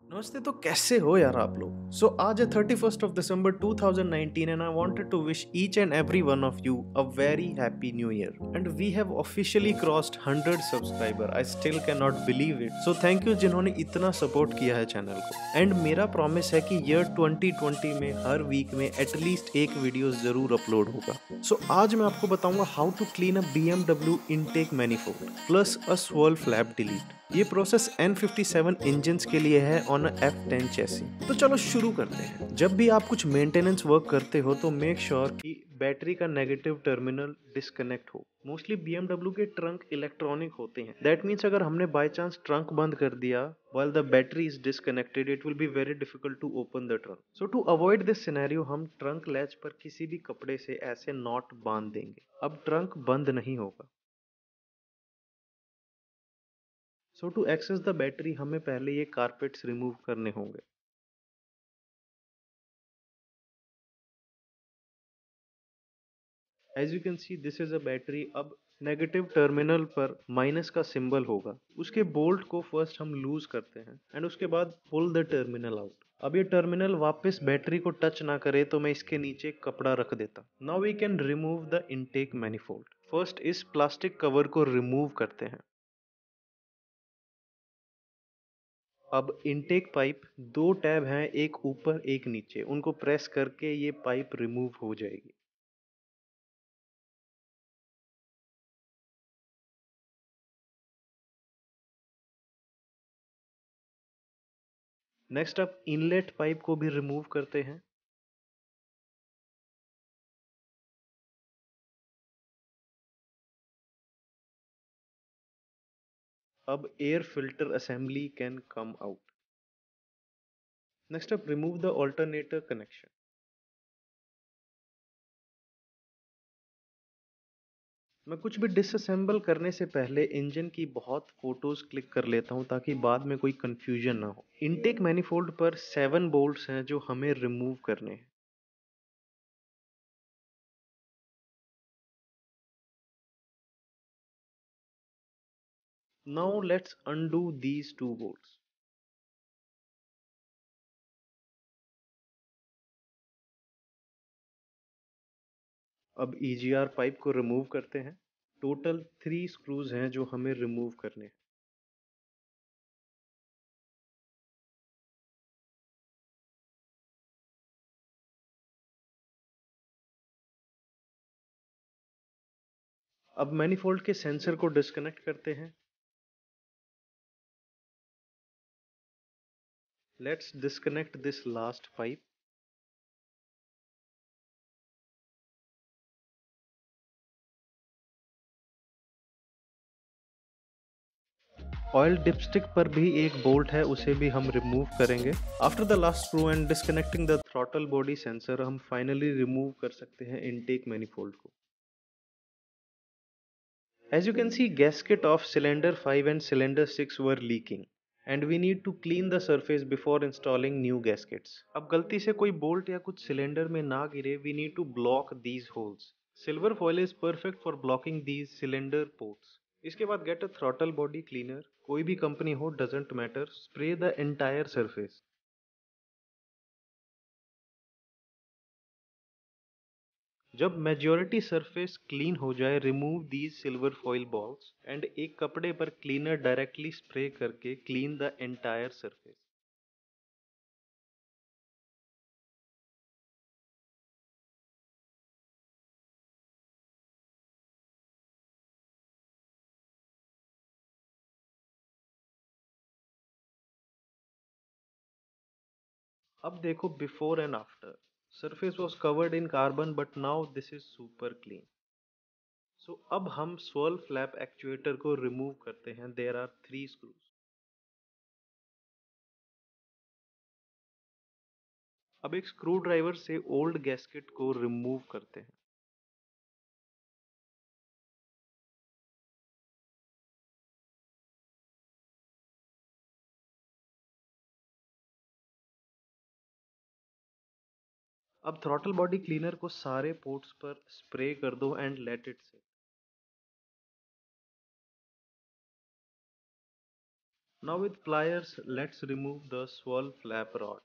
नमस्ते। तो कैसे हो यार आप लोग। आज है 31st of December 2019 and I wanted to wish each and every one of you a very happy new year. And we have officially crossed 100 subscriber. I still cannot believe it. So thank you जिन्होंने इतना support किया है channel को। And मेरा promise है कि year 2020 में हर वीक में एटलीस्ट एक वीडियो जरूर अपलोड होगा। आज मैं आपको बताऊंगा how to clean a BMW intake manifold plus a swirl flap delete. ये प्रोसेस N57 इंजन्स के लिए है ऑन F10 चैसी। तो चलो शुरू करते हैं। जब भी आप कुछ मेंटेनेंस वर्क करते हो तो मेक श्योर कि बैटरी का नेगेटिव टर्मिनल डिस्कनेक्ट हो। मोस्टली BMW के ट्रंक इलेक्ट्रॉनिक होते हैं। दैट मीन्स अगर हमने बाय चांस ट्रंक बंद कर दिया while the battery is disconnected, it will be very difficult to open the trunk. So to avoid this scenario, हम ट्रंक लैच पर किसी भी कपड़े से ऐसे नॉट बांध देंगे। अब ट्रंक बंद नहीं होगा। टू एक्सेस द बैटरी हमें पहले ये कारपेट्स रिमूव करने होंगे। As you can see this is a battery. अब नेगेटिव टर्मिनल पर माइनस का सिंबल होगा। उसके बोल्ट को फर्स्ट हम लूज करते हैं एंड उसके बाद पुल द टर्मिनल आउट। अब ये टर्मिनल वापस बैटरी को टच ना करे तो मैं इसके नीचे कपड़ा रख देता। Now we can remove the intake manifold. First इस प्लास्टिक कवर को रिमूव करते हैं। अब इनटेक पाइप दो टैब हैं, एक ऊपर एक नीचे, उनको प्रेस करके ये पाइप रिमूव हो जाएगी। नेक्स्ट आप इनलेट पाइप को भी रिमूव करते हैं। अब air filter assembly can come out. Next आप रिमूव द ऑल्टरनेटर कनेक्शन। मैं कुछ भी डिसअसेंबल करने से पहले इंजन की बहुत फोटोज क्लिक कर लेता हूं ताकि बाद में कोई कंफ्यूजन ना हो। इनटेक मैनिफोल्ड पर 7 बोल्ट्स हैं जो हमें रिमूव करने हैं। Now let's undo these 2 bolts. अब EGR पाइप को रिमूव करते हैं। टोटल 3 स्क्रूज हैं जो हमें रिमूव करने हैं। अब मैनिफोल्ड के सेंसर को डिस्कनेक्ट करते हैं। Let's disconnect this last pipe. Oil dipstick पर भी एक बोल्ट है, उसे भी हम रिमूव करेंगे। After the last screw and disconnecting the throttle body sensor, हम फाइनली रिमूव कर सकते हैं इनटेक मैनिफोल्ड को। As you can see gasket of cylinder 5 and cylinder 6 were leaking and we need to clean the surface before installing new gaskets. अब गलती से कोई bolt या कुछ सिलेंडर में ना गिरे, we need to block these holes. Silver foil is perfect for blocking these cylinder ports. इसके बाद get a throttle body cleaner, कोई भी कंपनी हो doesn't matter, spray the entire surface. जब मेजॉरिटी सरफेस क्लीन हो जाए, remove these silver foil balls and एक कपड़े पर क्लीनर डायरेक्टली स्प्रे करके क्लीन द एंटायर सरफेस। अब देखो before and after. Surface was covered in carbon but now this is super clean. अब हम स्वर्ल फ्लैप एक्चुएटर को रिमूव करते हैं। There are 3 screws. अब एक स्क्रू ड्राइवर से ओल्ड गैस्केट को रिमूव करते हैं। अब थ्रॉटल बॉडी क्लीनर को सारे पोर्ट्स पर स्प्रे कर दो and let it set. Now with pliers, let's remove the swirl flap rod.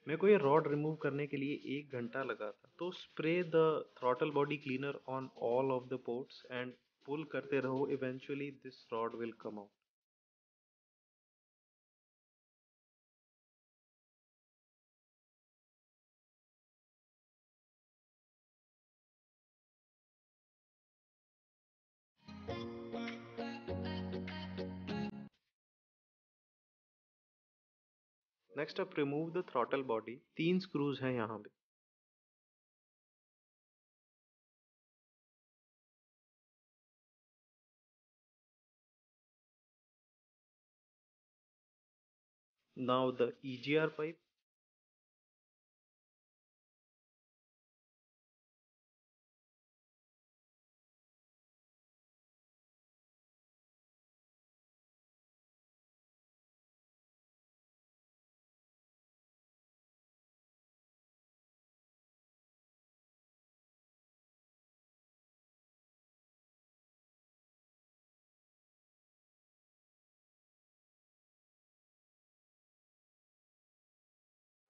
मेरे को ये रॉड रिमूव करने के लिए 1 घंटा लगा था। तो spray the throttle body cleaner on all of the ports and pull करते रहो, eventually this rod will come out. Next up remove the throttle body. 3 screws हैं यहाँ पे। Now the EGR pipe.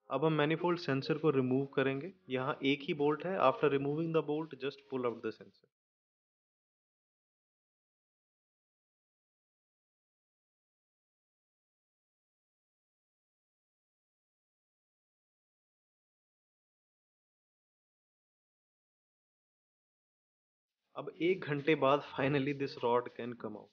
अब हम मैनिफोल्ड सेंसर को remove करेंगे। यहाँ एक ही बोल्ट है। After removing the bolt just pull out the sensor. अब 1 घंटे बाद finally this rod can come out.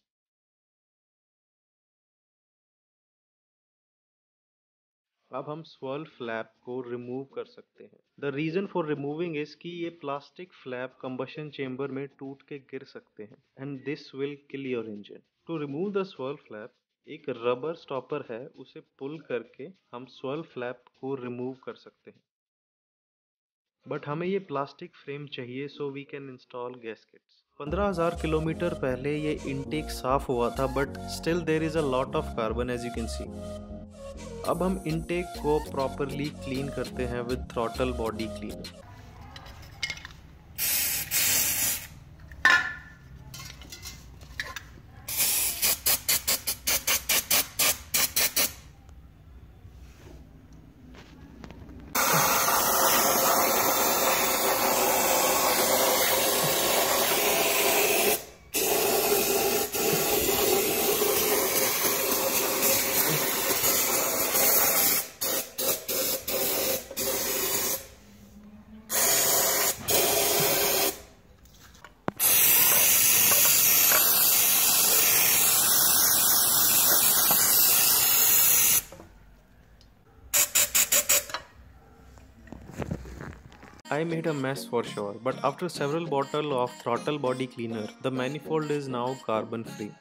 अब हम स्वर्ल फ्लैप को रिमूव कर सकते हैं। The reason for removing is कि ये प्लास्टिक फ्लैप कंबशन चेंबर में टूट के गिर सकते हैं and this will kill your engine. To remove the swirl flap, एक रबर स्टॉपर है, उसे पुल करके हम स्वर्ल फ्लैप को रिमूव कर सकते हैं। बट हमें ये प्लास्टिक फ्रेम चाहिए so we can install gaskets. 15,000 kilometre पहले ये इनटेक साफ हुआ था, but still there is a lot of carbon as you can see. अब हम इनटेक को प्रॉपरली क्लीन करते हैं with throttle body cleaner. I made a mess for sure, but after several bottles of throttle body cleaner, the manifold is now carbon free.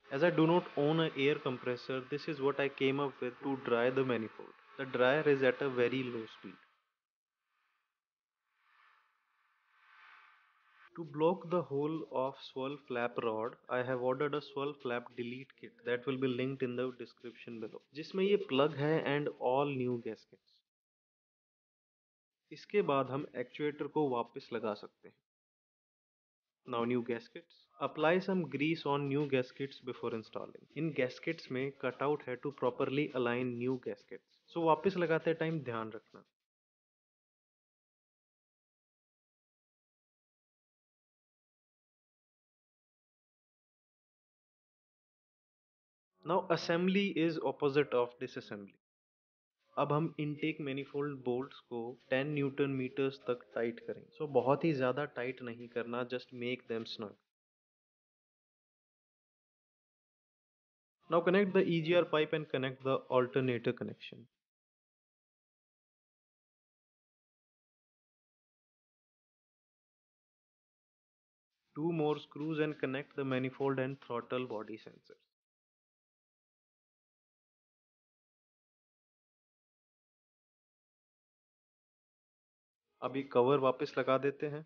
As I do not own an air compressor, this is what I came up with to dry the manifold. The dryer is at a very low speed. To block the hole of swirl flap rod, I have ordered a swirl flap delete kit that will be linked in the description below, जिसमें ये plug है and all new gaskets. इसके बाद हम actuator को वापस लगा सकते हैं। Now new gaskets. Apply some grease on new gaskets before installing. In gaskets में cutout है to properly align new gaskets. So वापस लगाते टाइम ध्यान रखना। Now assembly is opposite of disassembly. अब हम इनटेक मैनिफोल्ड बोल्ट्स को 10 न्यूटन मीटर्स तक टाइट करें। सो बहुत ही ज़्यादा टाइट नहीं करना, just make them snug. Now connect the EGR pipe and connect the alternator connection. Two more screws and connect the manifold and throttle body sensors. अभी cover वापस लगा देते हैं।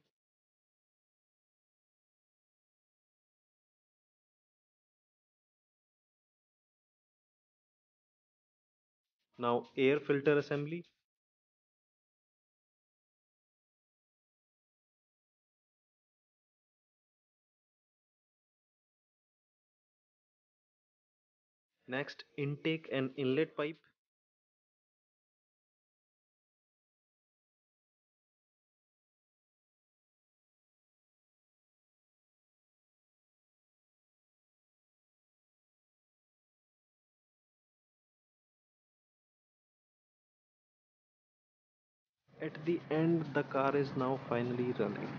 Now air filter assembly. Next, intake and inlet pipe. At the end, the car is now finally running.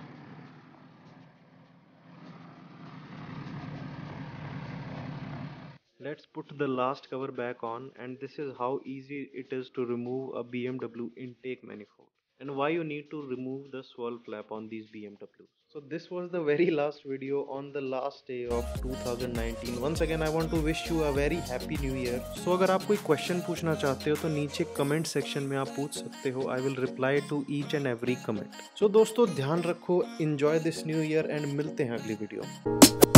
Let's put the last cover back on, and this is how easy it is to remove a BMW intake manifold and why you need to remove the swirl flap on these BMWs. So this was the very last video on the last day of 2019. Once again I want to wish you a very happy new year. So अगर आप कोई question पूछना चाहते हो तो नीचे comment section में आप पूछ सकते हो. I will reply to each and every comment. So दोस्तों ध्यान रखो, enjoy this new year and मिलते हैं अगली वीडियो.